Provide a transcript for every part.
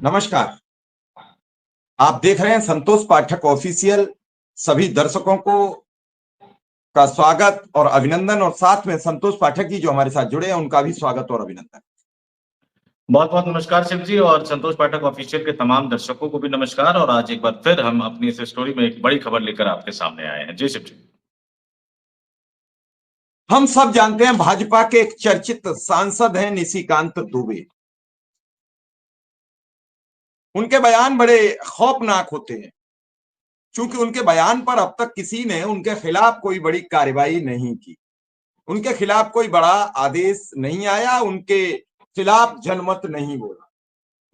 नमस्कार। आप देख रहे हैं संतोष पाठक ऑफिशियल। सभी दर्शकों को का स्वागत और अभिनंदन, और साथ में संतोष पाठक जी जो हमारे साथ जुड़े हैं उनका भी स्वागत और अभिनंदन। बहुत बहुत नमस्कार शिव जी, और संतोष पाठक ऑफिशियल के तमाम दर्शकों को भी नमस्कार। और आज एक बार फिर हम अपनी इस स्टोरी में एक बड़ी खबर लेकर आपके सामने आए हैं। जी शिव जी। हम सब जानते हैं भाजपा के एक चर्चित सांसद हैं निशिकांत दुबे। उनके बयान बड़े खौफनाक होते हैं, क्योंकि उनके बयान पर अब तक किसी ने उनके खिलाफ कोई बड़ी कार्रवाई नहीं की, उनके खिलाफ कोई बड़ा आदेश नहीं आया, उनके खिलाफ जनमत नहीं बोला।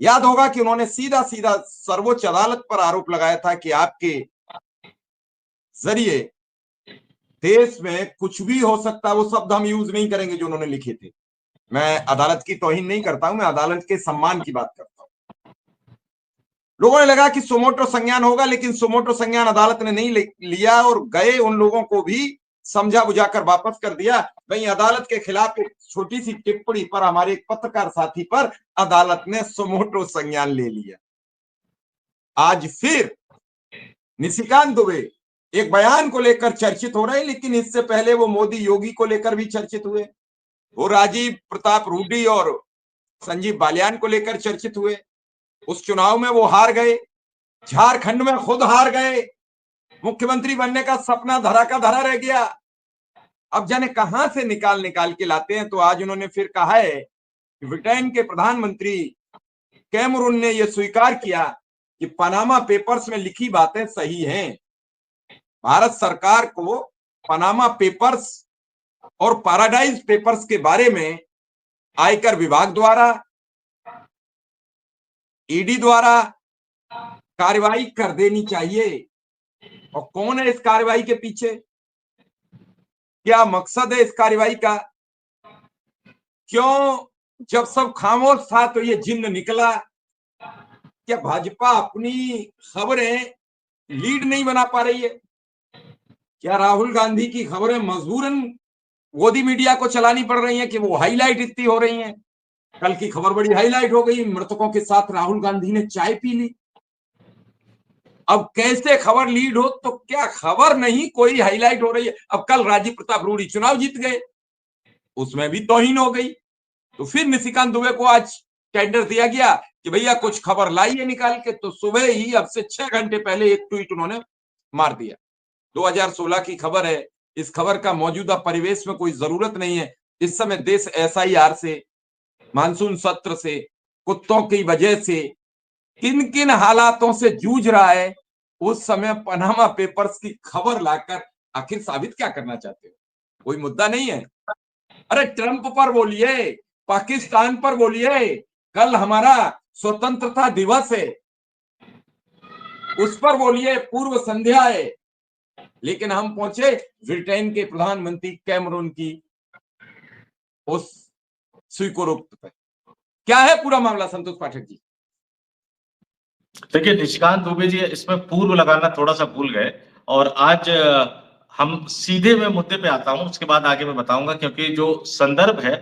याद होगा कि उन्होंने सीधा सीधा सर्वोच्च अदालत पर आरोप लगाया था कि आपके जरिए देश में कुछ भी हो सकता है। वो शब्द हम यूज नहीं करेंगे जो उन्होंने लिखे थे। मैं अदालत की तौहीन नहीं करता हूं, मैं अदालत के सम्मान की बात करता हूं। लोगों ने लगा कि सुमोटो संज्ञान होगा, लेकिन सुमोटो संज्ञान अदालत ने नहीं लिया और गए उन लोगों को भी समझा बुझाकर वापस कर दिया। वहीं अदालत के खिलाफ एक छोटी सी टिप्पणी पर हमारे एक पत्रकार साथी पर अदालत ने सुमोटो संज्ञान ले लिया। आज फिर निशिकांत दुबे एक बयान को लेकर चर्चित हो रहे हैं, लेकिन इससे पहले वो मोदी योगी को लेकर भी चर्चित हुए, वो राजीव प्रताप रूडी और संजीव बालियान को लेकर चर्चित हुए। उस चुनाव में वो हार गए, झारखंड में खुद हार गए, मुख्यमंत्री बनने का सपना धरा का धरा रह गया। अब जाने कहां से निकाल निकाल के लाते हैं। तो आज उन्होंने फिर कहा है कि ब्रिटेन के प्रधानमंत्री कैमरून ने यह स्वीकार किया कि पनामा पेपर्स में लिखी बातें सही हैं। भारत सरकार को पनामा पेपर्स और पैराडाइज पेपर्स के बारे में आयकर विभाग द्वारा, ईडी द्वारा कार्रवाई कर देनी चाहिए। और कौन है इस कार्रवाई के पीछे, क्या मकसद है इस कार्रवाई का, क्यों जब सब खामोश था तो ये जिन्न निकला? क्या भाजपा अपनी खबरें लीड नहीं बना पा रही है? क्या राहुल गांधी की खबरें मजबूरन गोदी मीडिया को चलानी पड़ रही हैं कि वो हाईलाइट इतनी हो रही हैं? कल की खबर बड़ी हाईलाइट हो गई, मृतकों के साथ राहुल गांधी ने चाय पी ली। अब कैसे खबर लीड हो तो क्या खबर नहीं कोई हाईलाइट हो रही है? अब कल राजीव प्रताप रूडी चुनाव जीत गए, उसमें भी तौहीन हो गई। तो फिर निशिकांत दुबे को आज टेंडर दिया गया कि भैया कुछ खबर लाइए निकाल के। तो सुबह ही अब से 6 घंटे पहले एक ट्वीट उन्होंने मार दिया। 2016 की खबर है। इस खबर का मौजूदा परिवेश में कोई जरूरत नहीं है। इस समय देश एसआईआर से, मानसून सत्र से, कुत्तों की वजह से किन किन हालातों से जूझ रहा है, उस समय पनामा पेपर्स की खबर लाकर आखिर साबित क्या करना चाहते हो? कोई मुद्दा नहीं है। अरे ट्रंप पर बोलिए, पाकिस्तान पर बोलिए, कल हमारा स्वतंत्रता दिवस है उस पर बोलिए, पूर्व संध्या है। लेकिन हम पहुंचे ब्रिटेन के प्रधानमंत्री कैमरून की उस स्वीकारोक्ति पर। क्या है पूरा मामला संतोष पाठक जी? देखिए, निशिकांत दुबे जी इसमें पूर्व लगाना थोड़ा सा भूल गए, और आज हम सीधे मैं मुद्दे पे आता हूं, उसके बाद आगे मैं बताऊंगा, क्योंकि जो संदर्भ है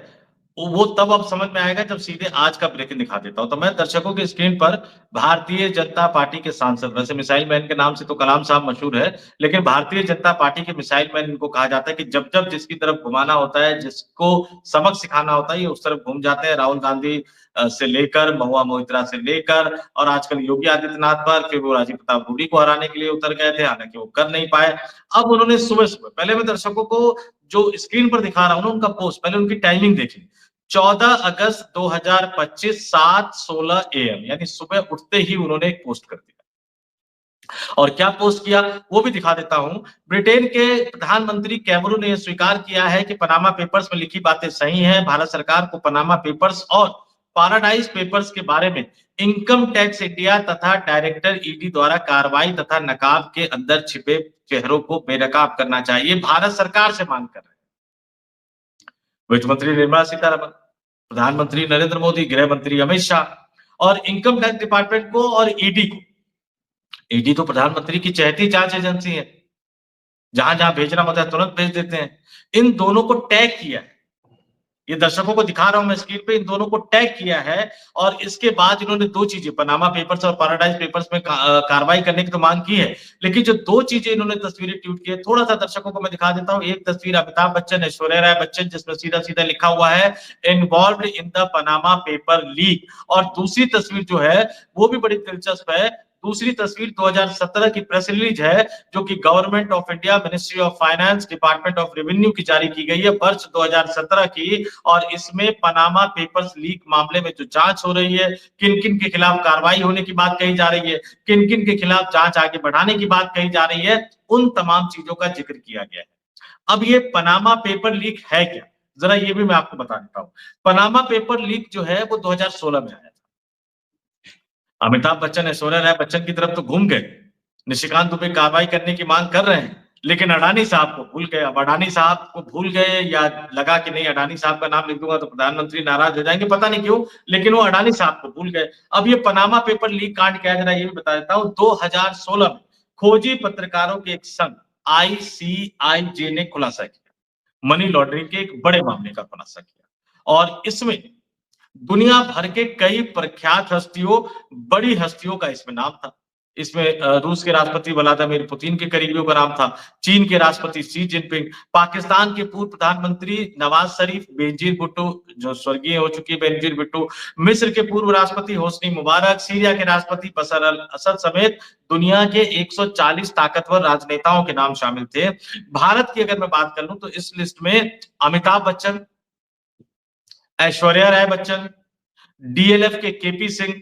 वो तब अब समझ में आएगा जब सीधे आज का ब्रेकिंग दिखा देता हूं। तो मैं दर्शकों की स्क्रीन पर भारतीय जनता पार्टी के सांसद, वैसे मिसाइल मैन के नाम से तो कलाम साहब मशहूर है, लेकिन भारतीय जनता पार्टी के मिसाइल मैन इनको कहा जाता है कि जब जब जिसकी तरफ घुमाना होता है, जिसको सबक सिखाना होता है, ये उस तरफ घूम जाते हैं। राहुल गांधी से लेकर, महुआ मोइत्रा से लेकर, और आजकल योगी आदित्यनाथ पर, फिर वो राजीव प्रताप रूडी को हराने के लिए उतर गए थे, हालांकि वो कर नहीं पाए। अब उन्होंने सुबह सुबह, पहले मैं दर्शकों को जो स्क्रीन पर दिखा रहा हूं ना उनका पोस्ट, पहले उनकी टाइमिंग देखिए। 14 अगस्त 2025 7:16 AM, यानी सुबह उठते ही उन्होंने एक पोस्ट कर दिया। और क्या पोस्ट किया वो भी दिखा देता हूं। ब्रिटेन के प्रधानमंत्री कैमरून ने यह स्वीकार किया है कि पनामा पेपर्स में लिखी बातें सही हैं। भारत सरकार को पनामा पेपर्स और पैराडाइज पेपर्स के बारे में इनकम टैक्स इंडिया तथा डायरेक्टर ईडी द्वारा कार्रवाई तथा नकाब के अंदर छिपे चेहरों को बेनकाब करना चाहिए, भारत सरकार से मांग कर रहे हैं। वित्त मंत्री निर्मला सीतारमण, प्रधानमंत्री नरेंद्र मोदी, गृह मंत्री अमित शाह और इनकम टैक्स डिपार्टमेंट को और ईडी को, ईडी तो प्रधानमंत्री की चहेती जांच एजेंसी है, जहां जहां भेजना होता है तुरंत भेज देते हैं, इन दोनों को टैग किया है ये दर्शकों को दिखा रहा हूं मैं स्क्रीन पे, इन दोनों को टैग किया है और इसके बाद इन्होंने दो चीजें, पनामा पेपर्स और पैराडाइज पेपर्स में कार्रवाई करने की तो मांग की है, लेकिन जो दो चीजें इन्होंने तस्वीरें ट्वीट की है, थोड़ा सा दर्शकों को मैं दिखा देता हूं। एक तस्वीर अमिताभ बच्चन, ऐश्वर्या राय बच्चन, जिसमें सीधा सीधा लिखा हुआ है involved in the Panama paper leak, और दूसरी तस्वीर जो है वो भी बड़ी दिलचस्प है। दूसरी तस्वीर 2017 की प्रेस रिलीज है, जो कि government of India, ministry of finance, department of revenue की जारी की गई है, वर्ष 2017 की, और इसमें पनामा पेपर्स लीक मामले में जो जांच हो रही है, किन किन के खिलाफ कार्रवाई होने की बात कही जा रही है, किन किन के खिलाफ जांच आगे बढ़ाने की बात कही जा रही है, उन तमाम चीजों का जिक्र किया गया है। अब ये पनामा पेपर लीक है क्या, जरा ये भी मैं आपको बता देता हूं। पनामा पेपर लीक जो है वो 2016 में आया। अमिताभ बच्चन, ऐश्वर्या राय बच्चन की तरफ तो घूम गए, निशिकांत दुबे कार्रवाई करने की मांग कर रहे हैं, लेकिन अडानी साहब को भूल गए। अब अडानी साहब को भूल गए या लगा कि नहीं अडानी साहब का नाम लिख दूंगा तो प्रधानमंत्री नाराज हो जाएंगे, पता नहीं क्यों, लेकिन वो अडानी साहब को भूल गए। अब ये पनामा पेपर लीक कांड क्या है, जरा ये भी बता देता हूं। 2016 में खोजी पत्रकारों के एक संघ ICIJ ने खुलासा किया, मनी लॉन्ड्रिंग के एक बड़े मामले का खुलासा किया, और इसमें दुनिया भर के कई प्रख्यात हस्तियों, बड़ी हस्तियों का इसमें नाम था। इसमें रूस के राष्ट्रपति व्लादिमीर पुतिन के करीबियों का नाम था, चीन के राष्ट्रपति शी जिनपिंग, पाकिस्तान के पूर्व प्रधानमंत्री नवाज शरीफ, बेनजीर भुट्टो जो स्वर्गीय हो चुकी है बेनजीर भुट्टो, मिस्र के पूर्व राष्ट्रपति होस्नी मुबारक, सीरिया के राष्ट्रपति बशर अल असद समेत दुनिया के 140 ताकतवर राजनेताओं के नाम शामिल थे। भारत की अगर मैं बात कर लूं तो इस लिस्ट में अमिताभ बच्चन, ऐश्वर्या राय बच्चन, DLF के KP सिंह,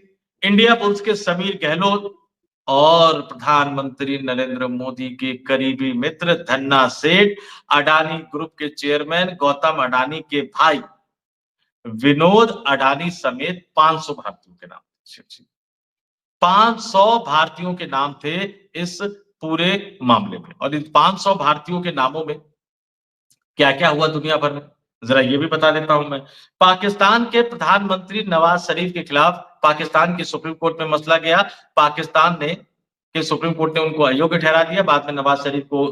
इंडिया बुल्स के समीर गहलोत, और प्रधानमंत्री नरेंद्र मोदी के करीबी मित्र धन्ना सेठ, अडानी ग्रुप के चेयरमैन गौतम अडानी के भाई विनोद अडानी समेत 500 भारतीयों के नाम, 500 भारतीयों के नाम थे इस पूरे मामले में। और इन 500 भारतीयों के नामों में क्या क्या हुआ दुनिया भर में, जरा ये भी बता देता हूं मैं। पाकिस्तान के प्रधानमंत्री नवाज शरीफ के खिलाफ पाकिस्तान की सुप्रीम कोर्ट में मसला गया, पाकिस्तान ने के सुप्रीम कोर्ट ने उनको अयोग्य ठहरा दिया, बाद में नवाज शरीफ को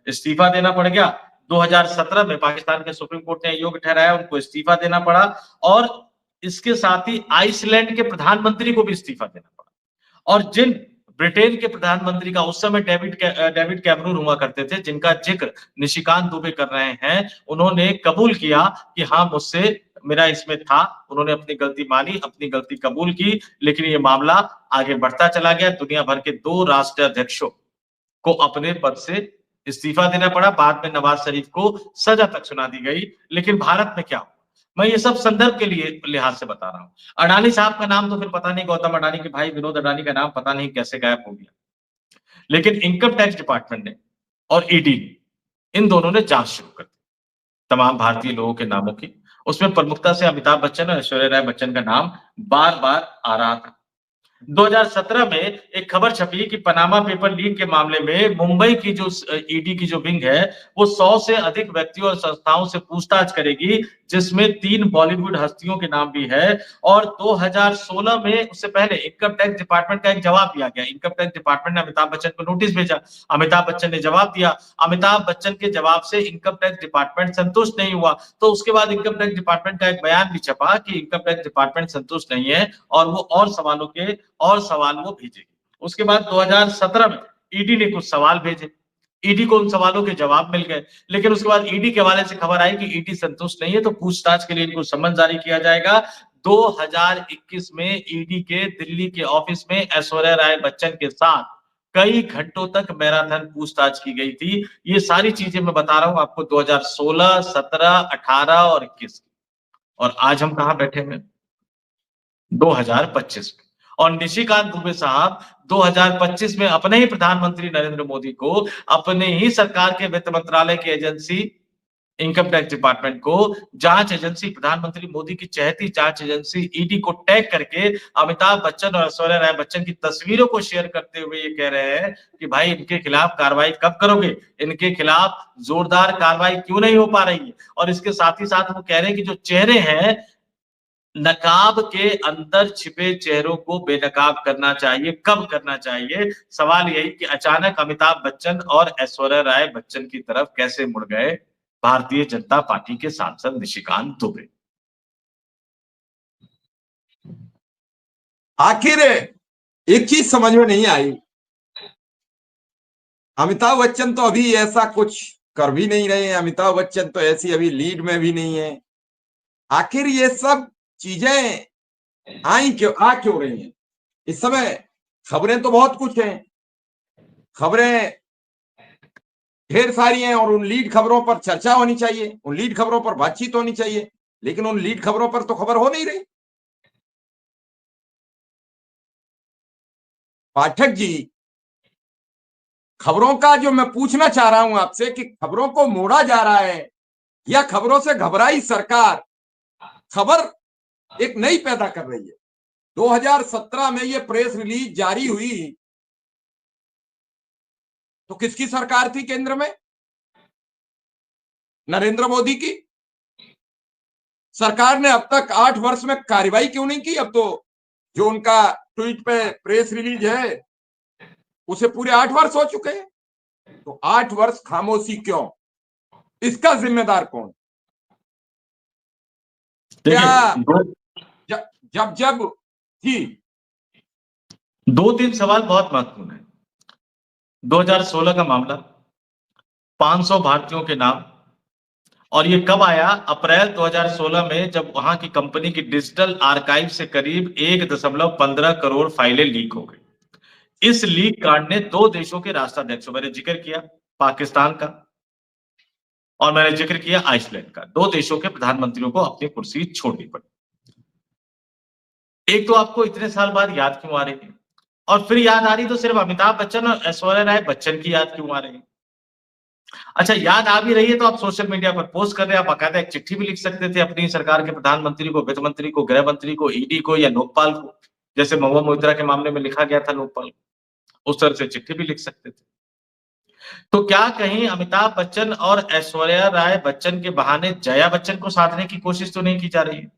इस्तीफा देना पड़ गया। 2017 में पाकिस्तान के सुप्रीम कोर्ट ने अयोग्य ठहराया, उनको इस्तीफा देना पड़ा, और इसके साथ ही आइसलैंड के प्रधानमंत्री को भी इस्तीफा देना पड़ा। और जिन ब्रिटेन के प्रधानमंत्री का उस समय डेविड कैमरून हुआ करते थे, जिनका जिक्र निशिकांत दुबे कर रहे हैं, उन्होंने कबूल किया कि हाँ मुझसे मेरा इसमें था, उन्होंने अपनी गलती मानी, अपनी गलती कबूल की, लेकिन ये मामला आगे बढ़ता चला गया। दुनिया भर के 2 राष्ट्राध्यक्षों को अपने पद से इस्तीफा देना पड़ा, बाद में नवाज शरीफ को सजा तक सुना दी गई। लेकिन भारत में क्या हुआ, मैं ये सब संदर्भ के लिए लिहाज से बता रहा हूं। अडानी साहब का नाम तो फिर पता नहीं, गौतम अडानी के भाई विनोद अडानी का नाम पता नहीं कैसे गायब हो गया, लेकिन इनकम टैक्स डिपार्टमेंट ने और ईडी इन दोनों ने जांच शुरू कर दी तमाम भारतीय लोगों के नामों की। उसमें प्रमुखता से अमिताभ बच्चन और ऐश्वर्या राय बच्चन का नाम बार बार आ रहा था। 2017 में एक खबर छपी कि पनामा पेपर लीक के मामले में मुंबई की जो ईडी की जो विंग है वो 100 से अधिक व्यक्तियों और संस्थाओं से पूछताछ करेगी, जिसमें 3 बॉलीवुड हस्तियों के नाम भी है। और 2016 में, उससे पहले इनकम टैक्स डिपार्टमेंट का एक जवाब दिया गया, इनकम टैक्स डिपार्टमेंट ने अमिताभ बच्चन को नोटिस भेजा, अमिताभ बच्चन ने जवाब दिया, अमिताभ बच्चन के जवाब से इनकम टैक्स डिपार्टमेंट संतुष्ट नहीं हुआ, तो उसके बाद इनकम टैक्स डिपार्टमेंट का एक बयान भी छपा कि इनकम टैक्स डिपार्टमेंट संतुष्ट नहीं है और वो और सवाल वो भेजेगी। उसके बाद 2017 में ईडी ने कुछ सवाल भेजे, ईडी को उन सवालों के जवाब मिल गए, लेकिन उसके बाद ईडी के हवाले से खबर आई कि ईडी संतुष्ट नहीं है, तो पूछताछ के लिए इनको सम्मन जारी किया जाएगा। 2021 में ईडी के दिल्ली के ऑफिस में ऐश्वर्या राय बच्चन के साथ कई घंटों तक मैराथन पूछताछ की गई थी। ये सारी चीजें मैं बता रहा हूं आपको 2016, 17, 18 और 21, और आज हम कहां बैठे हुए 2025 में। और निशिकांत दुबे साहब 2025 में अपने ही प्रधानमंत्री नरेंद्र मोदी को, अपने ही सरकार के वित्त मंत्रालय की एजेंसी इनकम टैक्स डिपार्टमेंट को, जांच एजेंसी, प्रधानमंत्री मोदी की चहेती जांच एजेंसी ईडी को टैग करके अमिताभ बच्चन और ऐश्वर्या राय बच्चन की तस्वीरों को शेयर करते हुए ये कह रहे हैं कि भाई इनके खिलाफ कार्रवाई कब करोगे, इनके खिलाफ जोरदार कार्रवाई क्यों नहीं हो पा रही है। और इसके साथ ही साथ वो कह रहे हैं कि जो चेहरे हैं, नकाब के अंदर छिपे चेहरों को बेनकाब करना चाहिए, कब करना चाहिए। सवाल यही कि अचानक अमिताभ बच्चन और ऐश्वर्या राय बच्चन की तरफ कैसे मुड़ गए, भारतीय जनता पार्टी के सांसद निशिकांत दुबे। आखिर एक चीज समझ में नहीं आई, अमिताभ बच्चन तो अभी ऐसा कुछ कर भी नहीं रहे हैं, अमिताभ बच्चन तो ऐसी अभी लीड में भी नहीं है। आखिर ये सब चीजें आ क्यों रही हैं इस समय? खबरें तो बहुत कुछ हैं, खबरें ढेर सारी हैं, और उन लीड खबरों पर चर्चा होनी चाहिए, उन लीड खबरों पर बातचीत होनी चाहिए, लेकिन उन लीड खबरों पर तो खबर हो नहीं रही। पाठक जी, खबरों का जो मैं पूछना चाह रहा हूं आपसे कि खबरों को मोड़ा जा रहा है या खबरों से घबराई सरकार खबर एक नई पैदा कर रही है? 2017 में ये प्रेस रिलीज जारी हुई तो किसकी सरकार थी केंद्र में? नरेंद्र मोदी की सरकार ने अब तक 8 वर्ष में कार्रवाई क्यों नहीं की? अब तो जो उनका ट्वीट पे प्रेस रिलीज है उसे पूरे 8 वर्ष हो चुके हैं, तो 8 वर्ष खामोशी क्यों? इसका जिम्मेदार कौन? क्या जब जब जी 2-3 सवाल बहुत महत्वपूर्ण है। 2016 का मामला, 500 भारतीयों के नाम, और ये कब आया? अप्रैल 2016 में, जब वहां की कंपनी की डिजिटल आर्काइव से करीब 1.15 करोड़ फाइलें लीक हो गई। इस लीक कांड ने 2 देशों के राष्ट्राध्यक्षों, मैंने जिक्र किया पाकिस्तान का और मैंने जिक्र किया आइसलैंड का, 2 देशों के प्रधानमंत्रियों को अपनी कुर्सी छोड़नी पड़ी। एक तो आपको इतने साल बाद याद क्यों आ रही है? और फिर याद आ रही तो सिर्फ अमिताभ बच्चन और ऐश्वर्या राय बच्चन की याद क्यों आ रही है? अच्छा, याद आ भी रही है तो आप सोशल मीडिया पर पोस्ट कर रहे हैं, आप बाकायदा एक चिट्ठी भी लिख सकते थे अपनी सरकार के प्रधानमंत्री को, वित्त मंत्री को, गृह मंत्री को, ईडी को या लोकपाल को, जैसे महुआ मोइत्रा के मामले में लिखा गया था लोकपाल को, उस तरह से चिट्ठी भी लिख सकते थे। तो क्या कहीं अमिताभ बच्चन और ऐश्वर्या राय बच्चन के बहाने जया बच्चन को साधने की कोशिश तो नहीं की जा रही है?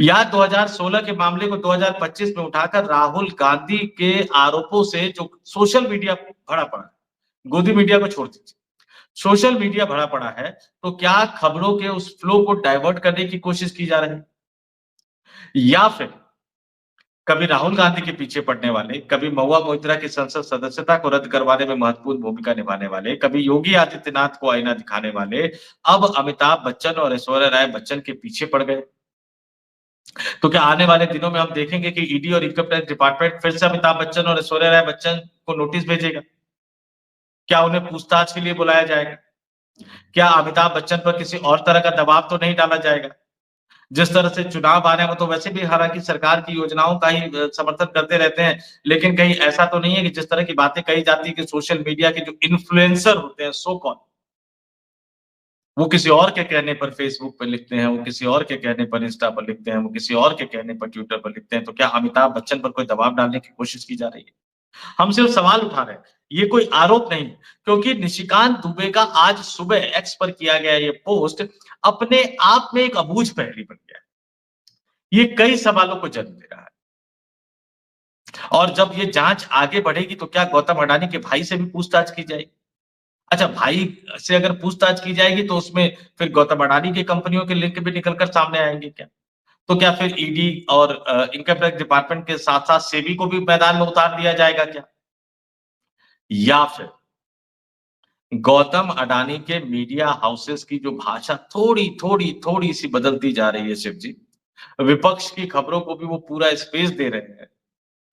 या 2016 के मामले को 2025 में उठाकर राहुल गांधी के आरोपों से जो सोशल मीडिया भरा पड़ा, गोदी मीडिया को छोड़ दीजिए, सोशल मीडिया भरा पड़ा है, तो क्या खबरों के उस फ्लो को डाइवर्ट करने की कोशिश की जा रही है? या फिर कभी राहुल गांधी के पीछे पड़ने वाले, कभी महुआ मोइत्रा की संसद सदस्यता को रद्द करवाने में महत्वपूर्ण भूमिका निभाने वाले, कभी योगी आदित्यनाथ को आईना दिखाने वाले, अब अमिताभ बच्चन और ऐश्वर्या राय बच्चन के पीछे पड़ गए? तो क्या आने वाले दिनों में हम देखेंगे कि ईडी और इनकम टैक्स डिपार्टमेंट फिर से अमिताभ बच्चन और ऐश्वर्या राय बच्चन को नोटिस भेजेगा? क्या उन्हें पूछताछ के लिए बुलाया जाएगा? क्या अमिताभ बच्चन पर किसी और तरह का दबाव तो नहीं डाला जाएगा? जिस तरह से चुनाव आ रहे हैं, वो तो वैसे भी हालांकि सरकार की योजनाओं का ही समर्थन करते रहते हैं, लेकिन कहीं ऐसा तो नहीं है कि जिस तरह की बातें कही जाती है कि सोशल मीडिया के जो इन्फ्लुएंसर होते हैं, सो कॉल्ड, वो किसी और के कहने पर फेसबुक पर लिखते हैं, वो किसी और के कहने पर इंस्टा पर लिखते हैं, वो किसी और के कहने पर ट्विटर पर लिखते हैं, तो क्या अमिताभ बच्चन पर कोई दबाव डालने की कोशिश की जा रही है? हम सिर्फ सवाल उठा रहे हैं, ये कोई आरोप नहीं, क्योंकि निशिकांत दुबे का आज सुबह एक्स पर किया गया ये पोस्ट अपने आप में एक अबूझ पहेली बन गया है। ये कई सवालों को जन्म दे रहा है, और जब ये जांच आगे बढ़ेगी तो क्या गौतम अडानी के भाई से भी पूछताछ की जाएगी? अच्छा, भाई से अगर पूछताछ की जाएगी तो उसमें फिर गौतम अडानी की कंपनियों के लिंक भी निकलकर सामने आएंगे क्या? तो क्या फिर ईडी और इनकम टैक्स डिपार्टमेंट के साथ साथ सेबी को भी मैदान में उतार दिया जाएगा क्या? या फिर गौतम अडानी के मीडिया हाउसेस की जो भाषा थोड़ी सी बदलती जा रही है शिव जी, विपक्ष की खबरों को भी वो पूरा स्पेस दे रहे हैं,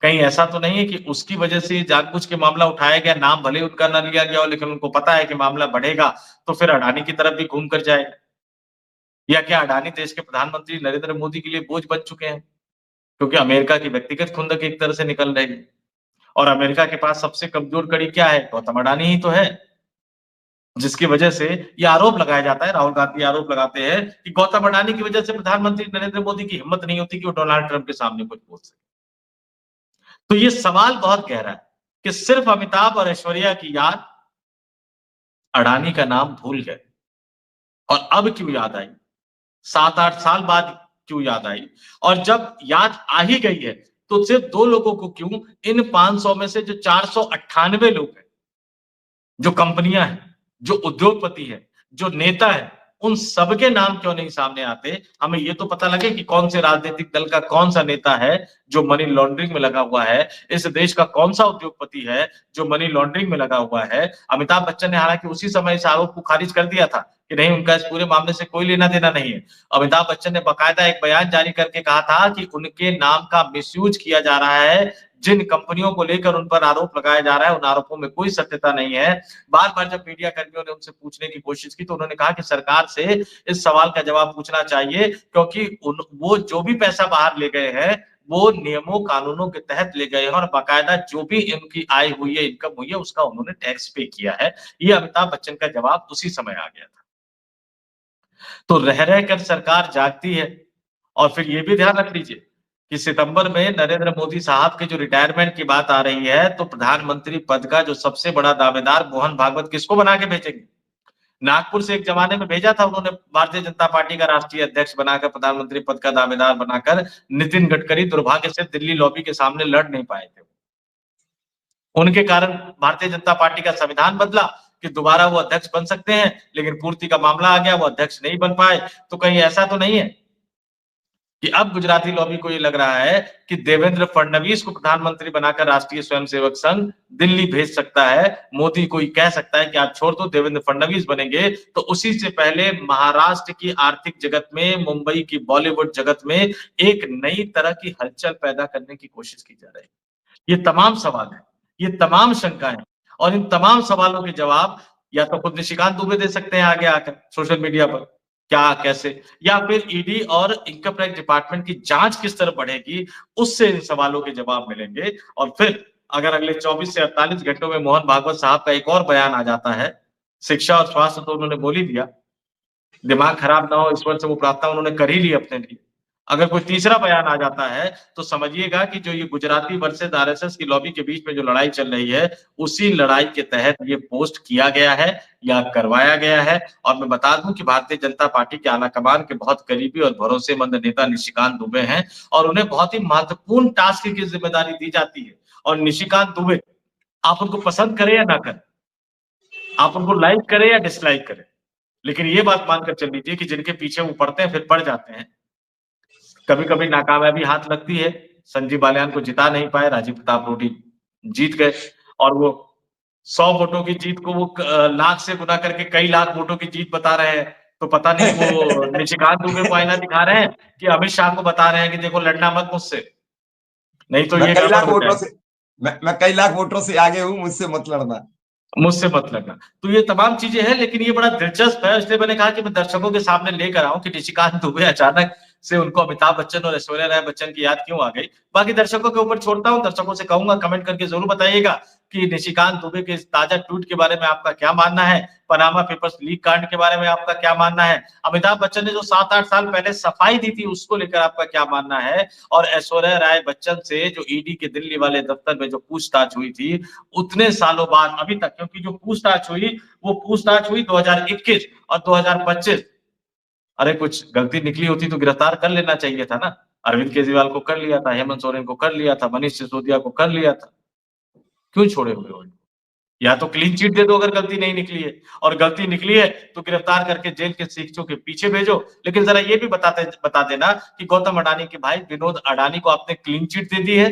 कहीं ऐसा तो नहीं है कि उसकी वजह से जानबूझ के मामला उठाया गया, नाम भले उनका ना लिया गया हो, लेकिन उनको पता है कि मामला बढ़ेगा तो फिर अडानी की तरफ भी घूम कर जाएगा? या क्या अडानी देश के प्रधानमंत्री नरेंद्र मोदी के लिए बोझ बन चुके हैं, क्योंकि अमेरिका की व्यक्तिगत खुंदक एक तरह से निकल रही है, और अमेरिका के पास सबसे कमजोर कड़ी क्या है? गौतम अडानी ही तो है, जिसकी वजह से ये आरोप लगाया जाता है, राहुल गांधी आरोप लगाते हैं कि गौतम अडानी की वजह से प्रधानमंत्री नरेंद्र मोदी की हिम्मत नहीं होती कि वो डोनाल्ड ट्रंप के सामने कुछ बोल सके। तो ये सवाल बहुत गहरा है कि सिर्फ अमिताभ और ऐश्वर्या की याद, अडानी का नाम भूल गए, और अब क्यों याद आई? 7-8 साल बाद क्यों याद आई? और जब याद आ ही गई है तो सिर्फ 2 लोगों को क्यों, इन 500 में से जो 498 लोग हैं, जो कंपनियां हैं, जो उद्योगपति हैं, जो नेता है उन सबके नाम क्यों नहीं सामने आते? हमें ये तो पता लगे कि कौन से राजनीतिक दल का कौन सा नेता है जो मनी लॉन्ड्रिंग में लगा हुआ है, इस देश का कौन सा उद्योगपति है जो मनी लॉन्ड्रिंग में लगा हुआ है। अमिताभ बच्चन ने हालांकि उसी समय इस आरोप को खारिज कर दिया था कि नहीं, उनका इस पूरे मामले से कोई लेना देना नहीं है। अमिताभ बच्चन ने बाकायदा एक बयान जारी करके कहा था कि उनके नाम का मिसयूज किया जा रहा है, जिन कंपनियों को लेकर उन पर आरोप लगाया जा रहा है उन आरोपों में कोई सत्यता नहीं है। बार-बार जब मीडिया कर्मियों ने उनसे पूछने की कोशिश की तो उन्होंने कहा कि सरकार से इस सवाल का जवाब पूछना चाहिए, क्योंकि वो जो भी पैसा बाहर ले गए हैं वो नियमों कानूनों के तहत ले गए हैं और बाकायदा जो भी इनकी आय हुई है, इनकम हुई है, उसका उन्होंने टैक्स पे किया है। ये अमिताभ बच्चन का जवाब उसी समय आ गया था। तो रह कर सरकार जागती है। और फिर ये भी ध्यान रख लीजिए कि सितंबर में नरेंद्र मोदी साहब के जो रिटायरमेंट की बात आ रही है, तो प्रधानमंत्री पद का जो सबसे बड़ा दावेदार मोहन भागवत किसको बना के भेजेंगे? नागपुर से एक जमाने में भेजा था उन्होंने, भारतीय जनता पार्टी का राष्ट्रीय अध्यक्ष बनाकर, प्रधानमंत्री पद का दावेदार बनाकर। नितिन गडकरी दुर्भाग्य से दिल्ली लॉबी के सामने लड़ नहीं पाए थे। उनके कारण भारतीय जनता पार्टी का संविधान बदला कि दोबारा वो अध्यक्ष बन सकते हैं, लेकिन पूर्ति का मामला आ गया, वो अध्यक्ष नहीं बन पाए। तो कहीं ऐसा तो नहीं है कि अब गुजराती लॉबी को ये लग रहा है कि देवेंद्र फडणवीस को प्रधानमंत्री बनाकर राष्ट्रीय स्वयंसेवक संघ दिल्ली भेज सकता है, मोदी को ही कह सकता है कि आप छोड़ दो, देवेंद्र फडणवीस बनेंगे। तो उसी से पहले महाराष्ट्र की आर्थिक जगत में, मुंबई की बॉलीवुड जगत में एक नई तरह की हलचल पैदा करने की कोशिश की जा रही है। ये तमाम सवाल है, ये तमाम शंकाएं, और इन तमाम सवालों के जवाब या तो खुद निशिकांत दुबे दे सकते हैं आगे आकर सोशल मीडिया पर, क्या कैसे, या फिर ईडी और इनकम टैक्स डिपार्टमेंट की जांच किस तरह बढ़ेगी, उससे इन सवालों के जवाब मिलेंगे। और फिर अगर अगले 24 से 48 घंटों में मोहन भागवत साहब का एक और बयान आ जाता है, शिक्षा और स्वास्थ्य तो उन्होंने बोल ही दिया, दिमाग खराब ना हो इस वजह से वो प्रार्थना उन्होंने कर ही ली अपने लिए। अगर कोई तीसरा बयान आ जाता है तो समझिएगा कि जो ये गुजराती वर्सेस आरएसएस की लॉबी के बीच में जो लड़ाई चल रही है, उसी लड़ाई के तहत ये पोस्ट किया गया है या करवाया गया है। और मैं बता दूं कि भारतीय जनता पार्टी के आला कमान के बहुत करीबी और भरोसेमंद नेता निशिकांत दुबे हैं, और उन्हें बहुत ही महत्वपूर्ण टास्क की जिम्मेदारी दी जाती है। और निशिकांत दुबे, आप उनको पसंद करें या ना करें, आप उनको लाइक करें या डिसलाइक करें, लेकिन ये बात मानकर चल लीजिए कि जिनके पीछे वो पड़ते हैं फिर पड़ जाते हैं। कभी-कभी नाकामयाबी हाथ लगती है, संजीव बालियान को जिता नहीं पाए, राजीव प्रताप रूडी जीत गए, और वो 100 वोटों की जीत को वो लाख से गुना करके कई लाख वोटों की जीत बता रहे हैं। तो पता नहीं वो निशिकांत दुबे को आईना दिखा रहे हैं कि अमित शाह को बता रहे हैं कि देखो लड़ना मत मुझसे, नहीं तो मैं ये कई गड़बड़ लाख हो वोटों जाएगी। से मैं कई लाख वोटों से आगे हूं, मुझसे मत लड़ना। मुझसे मत लगना। तो ये तमाम चीजें हैं, लेकिन ये बड़ा दिलचस्प है, इसलिए मैंने कहा कि मैं दर्शकों के सामने लेकर आऊं कि निशिकांत दुबे अचानक से उनको अमिताभ बच्चन और ऐश्वर्या राय बच्चन की याद क्यों आ गई। बाकी दर्शकों के ऊपर छोड़ता हूं, दर्शकों से कहूंगा कमेंट करके जरूर बताइएगा कि निशिकांत दुबे के इस ताजा ट्वीट के बारे में आपका क्या मानना है, पनामा पेपर्स लीक कांड के बारे में आपका क्या मानना है, अमिताभ बच्चन ने जो 7-8 साल पहले सफाई दी थी उसको लेकर आपका क्या मानना है, और ऐश्वर्या राय बच्चन से जो ईडी के दिल्ली वाले दफ्तर में जो पूछताछ हुई थी उतने सालों बाद अभी तक, क्योंकि जो पूछताछ हुई वो पूछताछ हुई 2021 और 2025। अरे कुछ गलती निकली होती तो गिरफ्तार कर लेना चाहिए था ना। अरविंद केजरीवाल को कर लिया था, हेमंत सोरेन को कर लिया था, मनीष सिसोदिया को कर लिया था, क्यों छोड़े हुए हो? या तो क्लीन चिट दे दो अगर गलती नहीं निकली है, और गलती निकली है तो गिरफ्तार करके जेल के शिक्षकों के पीछे भेजो। लेकिन जरा ये भी बता देना कि गौतम अडानी के भाई विनोद अडानी को आपने क्लीन चिट दे दी है,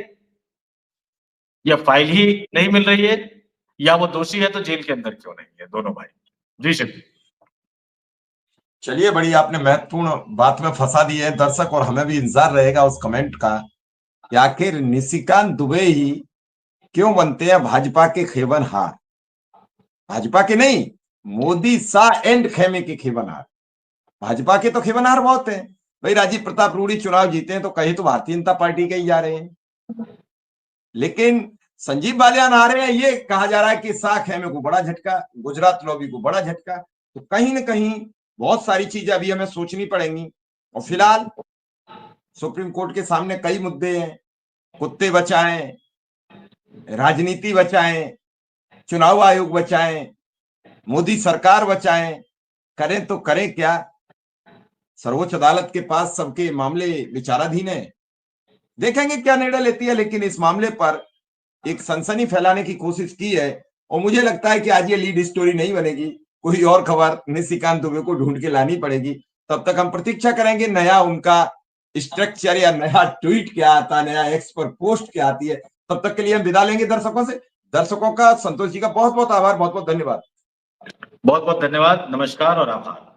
या फाइल ही नहीं मिल रही है, या वो दोषी है तो जेल के अंदर क्यों नहीं है दोनों भाई। जी शिव। चलिए, बड़ी आपने महत्वपूर्ण बात में फंसा दी है दर्शक, और हमें भी इंतजार रहेगा उस कमेंट का कि आखिर निशिकांत दुबे ही क्यों बनते हैं भाजपा के खेवनहार। भाजपा के नहीं, मोदी शाह एंड खेमे के खेवनहार। भाजपा के तो खेवनहार बहुत हैं भाई। राजीव प्रताप रूडी चुनाव जीते हैं तो कहीं तो भारतीय जनता पार्टी के ही जा रहे हैं, लेकिन संजीव बालियान आ रहे हैं, ये कहा जा रहा है कि शाह खेमे को बड़ा झटका, गुजरात लॉबी को बड़ा झटका। तो कहीं ना कहीं बहुत सारी चीजें अभी हमें सोचनी पड़ेंगी। और फिलहाल सुप्रीम कोर्ट के सामने कई मुद्दे हैं, कुत्ते बचाएं, राजनीति बचाएं, चुनाव आयोग बचाएं, मोदी सरकार बचाएं, करें तो करें क्या। सर्वोच्च अदालत के पास सबके मामले विचाराधीन है, देखेंगे क्या निर्णय लेती है। लेकिन इस मामले पर एक सनसनी फैलाने की कोशिश की है, और मुझे लगता है कि आज ये लीड स्टोरी नहीं बनेगी, कोई और खबर निशिकांत दुबे को ढूंढ के लानी पड़ेगी। तब तक हम प्रतीक्षा करेंगे नया उनका स्ट्रक्चर या नया ट्वीट क्या आता है, नया एक्स पर पोस्ट क्या आती है। तब तक के लिए हम विदा लेंगे दर्शकों से। दर्शकों का, संतोष जी का बहुत बहुत आभार, बहुत बहुत धन्यवाद। बहुत बहुत धन्यवाद, नमस्कार और आभार।